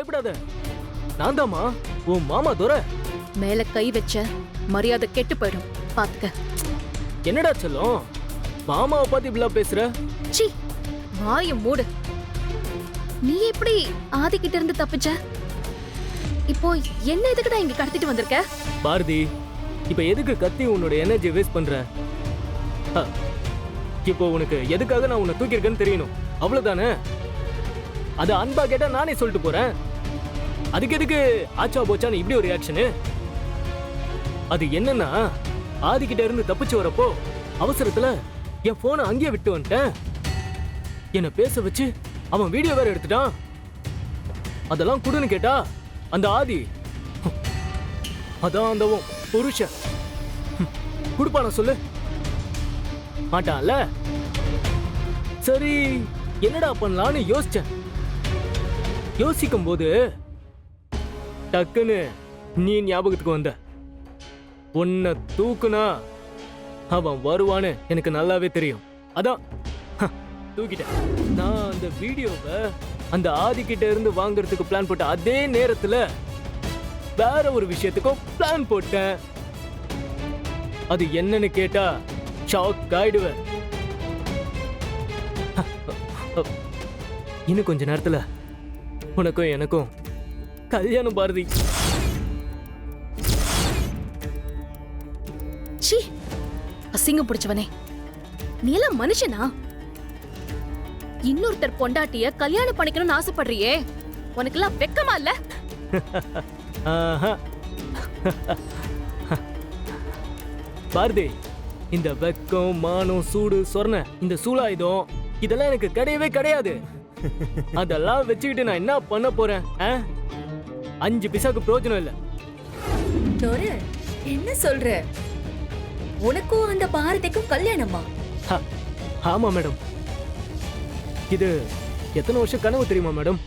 பயப்படாத. நான் தாம்மா உன் மாமா துரை. மேல கை வச்ச மரியாதை கெட்டு போயிடும் பாத்துக்க. என்னடா செல்லம், மாமாவை பார்த்து இப்படிலாம் பேசுற? சீ, வாய மூடு. நீ எப்படி ஆதி கிட்ட இருந்து தப்பிச்ச? இப்போ என்ன எதுக்குடா இங்க கடத்திட்டு வந்திருக்க? பாரதி, இப்ப எதுக்கு கத்தி உன்னோட எனர்ஜி வேஸ்ட் பண்ற? இப்போ உனக்கு எதுக்காக நான் உன்னை தூக்கியிருக்கேன்னு தெரியணும், அவ்வளவுதானே? அது அன்பா கேட்டா நானே சொல்லிட்டு போறேன். அதுக்கு எதுக்கு ஆச்சா போச்சான்னு இப்படி ஒரு ரியாக்ஷனு? அது என்னன்னா, ஆதிக்கிட்ட இருந்து தப்பிச்சு வரப்போ அவசரத்துல என் போனை அங்கேயே விட்டு வந்துட்டேன். என்ன பேச வச்சு அவன் வீடியோ வேற எடுத்துட்டான். அதெல்லாம் குடுன்னு கேட்டா அந்த ஆதி, அதான் அந்த புருஷன், குடுப்பான சொல்லு மாட்டான்ல. சரி, என்னடா பண்ணலான்னு யோசிச்சேன். யோசிக்கும் போது டக்குன்னு நீ ஞாபகத்துக்கு வந்த. உன்னை தூக்குனா அவன் வருவான்னு எனக்கு நல்லாவே தெரியும். அதான் தூக்கிட்டேன். நான் அந்த வீடியோவை அந்த ஆதி கிட்ட இருந்து வாங்குறதுக்கு பிளான் போட்ட அதே நேரத்துல வேற ஒரு விஷயத்துக்கும் பிளான் போட்டேன். அது என்னன்னு கேட்டா ஷாக் ஆயிடுவேன். இன்னும் கொஞ்ச நேரத்துல உனக்கும் எனக்கும் கல்யாணம். பாரதி, சீ, அசிங்கம் பிடிச்சவனே, நீ எல்லாம் மனுஷனா? இன்னொருத்தர் பொண்டாட்டிய கல்யாணம் பண்ணிக்கணும்னு ஆசைப்படுறியே, உனக்கெல்லாம் வெக்கமா இல்ல? பாரதி, இந்த வெக்கம், மானம், சூடு, சொர்ண, இந்த சூலாயுதம் இதெல்லாம் எனக்கு கிடையவே கிடையாது. அதெல்லாம் வச்சுக்கிட்டு நான் என்ன பண்ண போறேன்? 5 பைசாக்கு பிரயோஜனம் இல்ல. என்ன சொல்ற? உனக்கும் அந்த பாரதிக்கும் கல்யாணமா? ஆமா மேடம். இது எத்தனை வருஷம் கனவு தெரியுமா மேடம்?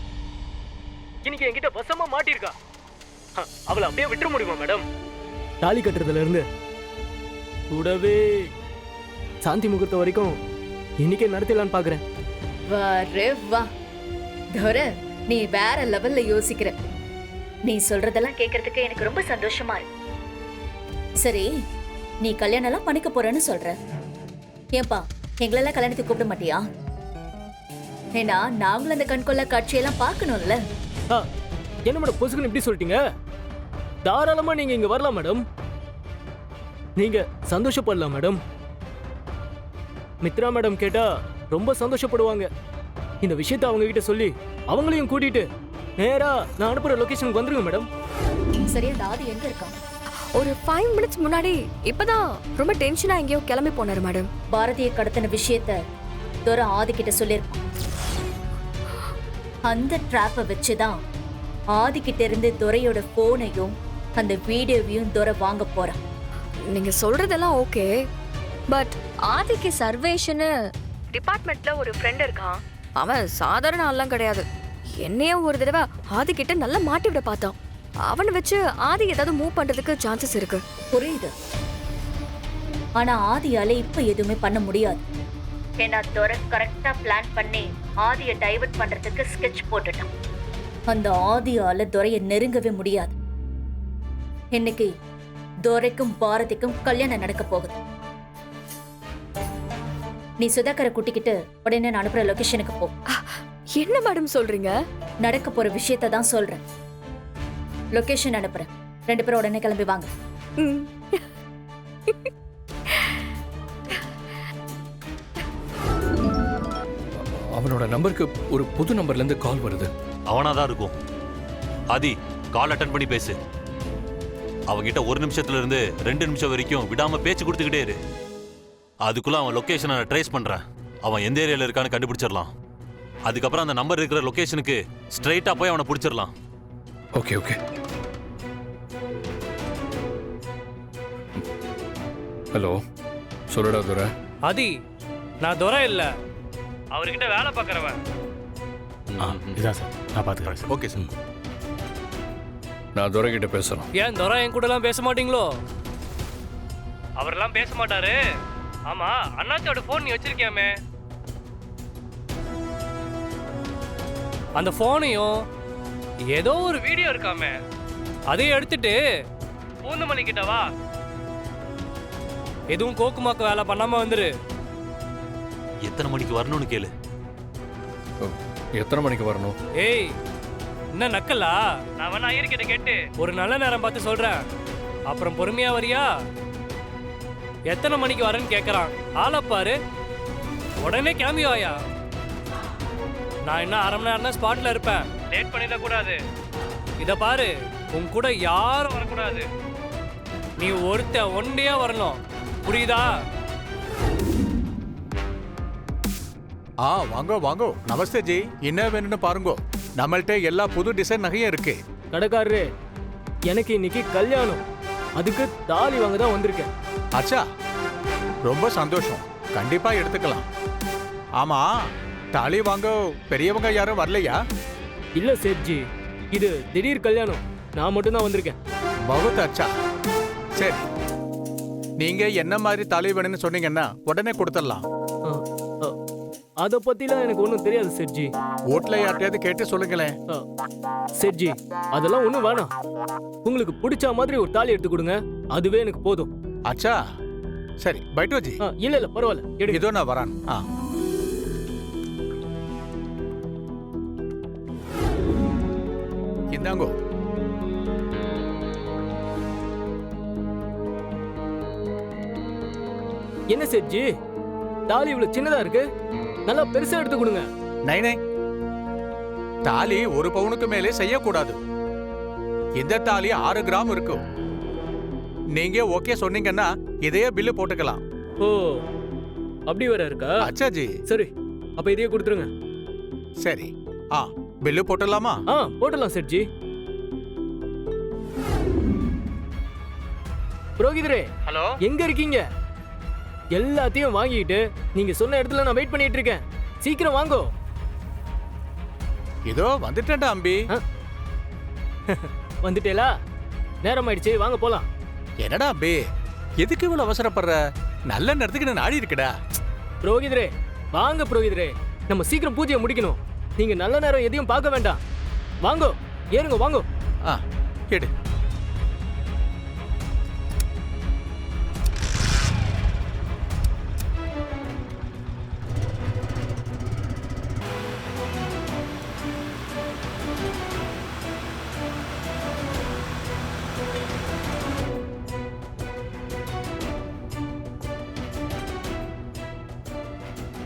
இன்னைக்கு என்கிட்ட வசமா மாட்டிருக்கா. அவளை அப்படியே விட்டுற முடியுமா மேடம்? தாலி கட்டுறதுல இருந்து கூடவே சாந்தி முகூர்த்தம் வரைக்கும் இன்னைக்கே நடத்தலான்னு பாக்குறேன். வரே வா தோர, நீ வேற லெவல்ல யோசிக்கிற. நீ சொல்றதெல்லாம் கேக்குறதுக்கு எனக்கு ரொம்ப சந்தோஷமா இருக்கு. சரி, நீ கல்யாணம் எல்லாம் பண்ணிக்க போறேன்னு சொல்ற. ஏன்பா, எங்களெல்லாம் கல்யாணத்துக்கு கூப்பிட மாட்டியா? ஏன்னா நாங்களும் அந்த கண்கொள்ளா காட்சியெல்லாம் பார்க்கணும்ல. என்ன மேடம் பொசுக்குன்னு இப்படி சொல்லிட்டீங்க? தாராளமா நீங்க இங்க வரலாம் மேடம். நீங்க சந்தோஷப்படலாம் மேடம். மித்ரா மேடம் கேட்டா ரொம்ப சந்தோஷப்படுவாங்க. இந்த விஷயத்தை அவங்க கிட்ட சொல்லி அவங்களையும் கூட்டிட்டு நேரா நான் அனுப்புற லொகேஷனுக்கு வந்துருங்க மேடம். சரி, அந்த ஆதி எங்க இருக்கான்? ஒரு 5 மினிட்ஸ் முன்னாடி இப்பதான் ரொம்ப டென்ஷனா எங்கேயோ கிளம்பி போனாரு மேடம். பாரதியை கடத்தின விஷயத்த துரை ஆதி கிட்ட சொல்லிருப்பான். அந்த டிராப்பை வச்சுதான் ஆதி கிட்ட இருந்து துரையோட போனையும் அந்த வீடியோவையும் துரை வாங்க போறான். நீங்க சொல்றதெல்லாம் ஓகே, பட் ஆதிக்கு சர்வேஷன் டிபார்ட்மெண்ட்ல ஒரு ஃப்ரெண்ட் இருக்கான். அவன் சாதாரண ஆள்லாம் கிடையாது. என்னையே ஒரு தடவை ஆதி கிட்ட நல்லா மாட்டி விட பார்த்தான். அவனை வச்சு ஆதி ஏதாவது மூவ் பண்றதுக்கு சான்சஸ் இருக்கு. புரியுது, ஆனா ஆதியால இப்ப எதுவுமே பண்ண முடியாது. ஏன்னா துரை கரெக்டா பிளான் பண்ணி ஆதியை டைவர்ட் பண்றதுக்கு ஸ்கெட்ச் போட்டுட்டான். அந்த ஆதியால துரையை நெருங்கவே முடியாது. இன்னைக்கு துரைக்கும் பாரதிக்கும் கல்யாணம் நடக்க போகுது. நீ சுதாகரை கூட்டிக்கிட்டு உடனே நான் அனுப்புற லொகேஷனுக்கு போ. என்ன மேடம் சொல்றீங்க? நடக்க போற விஷயத்தை தான் சொல்றேன். லொகேஷன் அனுப்புறேன். 2 பேரும் உடனே கிளம்பி வாங்க. அவனோட நம்பருக்கு ஒரு புது நம்பர்ல இருந்து கால் வருது. அவனாதான் இருக்கும். ஆதி, கால் அட்டன் பண்ணி பேசு. அவகிட்ட 1 நிமிஷத்துல இருந்து 2 நிமிஷம் வரைக்கும் விடாம பேச்சு கொடுத்துக்கிட்டே இரு. அதுக்குள்ள அவன் லொகேஷனை ட்ரேஸ் பண்றேன். அவன் எந்த ஏரியால இருக்கான்னு கண்டுபிடிச்சிடலாம். அதுக்கப்புறம் அந்த நம்பர் இருக்கிற லொகேஷனுக்கு ஸ்ட்ரைட்டா போய் அவனை பிடிச்சிடலாம். Okay okay. ஹலோ, சொல்லுடா துரை. ஆதி, நான் துரை இல்ல, அவர்கிட்ட வேலை பார்க்கறவன். இதான் சார், நான் பார்த்துக்கிறேன் சார். Okay sir. நான் துரை கிட்ட பேசுறேன். ஏன் துரை என் கூட எல்லாம் பேச மாட்டீங்களோ? அவரெல்லாம் பேச மாட்டாரு. ஆமா, அண்ணாச்சியோட போன் நீ வச்சிருக்கியாமே, அந்த போனையும் ஏதோ ஒரு வீடியோ இருக்காமே, அதையும் எடுத்துட்டு பூந்தமல்லி கிட்ட வா. எதுவும் கோக்குமாக்கு வேலை பண்ணாம வந்துரு. எத்தனை மணிக்கு வரணும்னு கேளு. எத்தனை மணிக்கு வரணும்? ஏய், என்ன நக்கலா? நான் வேணா ஐயர்கிட்ட கேட்டு ஒரு நல்ல நேரம் பார்த்து சொல்றேன். அப்புறம் பொறுமையா வரியா? எத்தனை மணிக்கு வரேன்னு கேட்கறான். ஆளை பாரு, உடனே கிளம்பி வாயா. நான் இன்னும் அரை மணி நேரம் தான் ஸ்பாட்ல இருப்பேன். லேட் பண்ணிட கூடாது. இத பாரு, உன் கூட யாரும் வரக்கூடாது. நீ ஒருத்த ஒன்றையா வரணும், புரியுதா? வாங்கோ வாங்கோ. நமஸ்தே ஜி. என்ன வேணும்னு பாருங்க. நம்மள்ட்ட எல்லா புது டிசைன் நகையும் இருக்கு. கடைக்காரரு, எனக்கு இன்னைக்கு கல்யாணம், அதுக்கு தாலி வாங்க தான் வந்திருக்கேன். அச்சா, ரொம்ப சந்தோஷம். கண்டிப்பா எடுத்துக்கலாம். ஆமா, தாலி வாங்க பெரியவங்க யாரும் வரலையா? இல்ல சேட்ஜி, இது திடீர் கல்யாணம், நான் மட்டும் தான் வந்திருக்கேன். பகுத் அச்சா. சரி, நீங்க என்ன மாதிரி தாலி வேணும்னு சொன்னீங்கன்னா உடனே கொடுத்துடலாம். அத பத்திலாம் எனக்கு ஒன்றும் தெரியாது சேட்ஜி. வீட்ல யார்ட்டையாவது கேட்டு சொல்லுங்களேன். சேட்ஜி, அதெல்லாம் ஒண்ணும் வேணாம். உங்களுக்கு பிடிச்ச மாதிரி ஒரு தாலி எடுத்து கொடுங்க, அதுவே எனக்கு போதும். அச்சா, சரி பைட்டோ ஜி. இல்ல இல்ல பரவாயில்ல, எடுங்க. இதோ நான் வரான். இந்தாங்கோ. என்ன சேட்ஜி, தாலி இவ்வளவு சின்னதா இருக்கு, நல்லா பெருசா எடுத்து கொடுங்க. நை நை, தாலி 1 பவுனுக்கு மேலே செய்யக்கூடாது. இந்த தாலி 6 கிராம் இருக்கும். நீங்க ஓகே சொன்னீங்கன்னா இதையே பில்லு போட்டுக்கலாம். ஓ, அப்படி வேற இருக்கா? அச்சா ஜி. சரி, அப்ப இதையே கொடுத்துருங்க. சரி, பில்லு போட்டுடலாமா? போட்டலாம் சேட்ஜி. புரோகிதரே, ஹலோ, எங்க இருக்கீங்க? எல்லாத்தையும் வாங்கிட்டு நீங்க சொன்ன இடத்துல நான் வெயிட் பண்ணிட்டு இருக்கேன். சீக்கிரம் வாங்கோ. இதோ வந்துட்டேன்டா அம்பி. வந்துட்டேலா? நேரம் ஆயிடுச்சு, வாங்க போலாம். என்னடா அம்பி, எதுக்கு இவ்வளவு அவசரப்படுற? நல்ல நேரத்துக்கு நான் ஆடி இருக்கடா. புரோகிதரே, வாங்க புரோகிதரே, நம்ம சீக்கிரம் பூஜையை முடிக்கணும். நீங்க நல்ல நேரம் எதையும் பார்க்க வேண்டாம். வாங்கோ, ஏறுங்க வாங்கோ. எடு.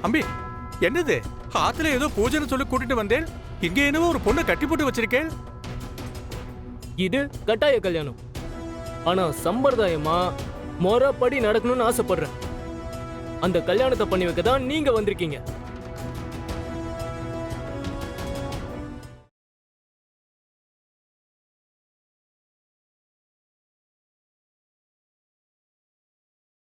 அம்பி, என்னது? ஆத்துல ஏதோ பூஜைன்னு சொல்லி கூட்டிட்டு வந்தேன். இங்க என்னவோ ஒரு பொண்ணை கட்டி போட்டு வச்சிருக்கேன். இது கட்டாய கல்யாணம், ஆனா சம்பிரதாயமா முறைப்படி நடக்கணும்னு ஆசைப்படுறேன். அந்த கல்யாணத்தை பண்ணி வைக்க தான் நீங்க வந்திருக்கீங்க.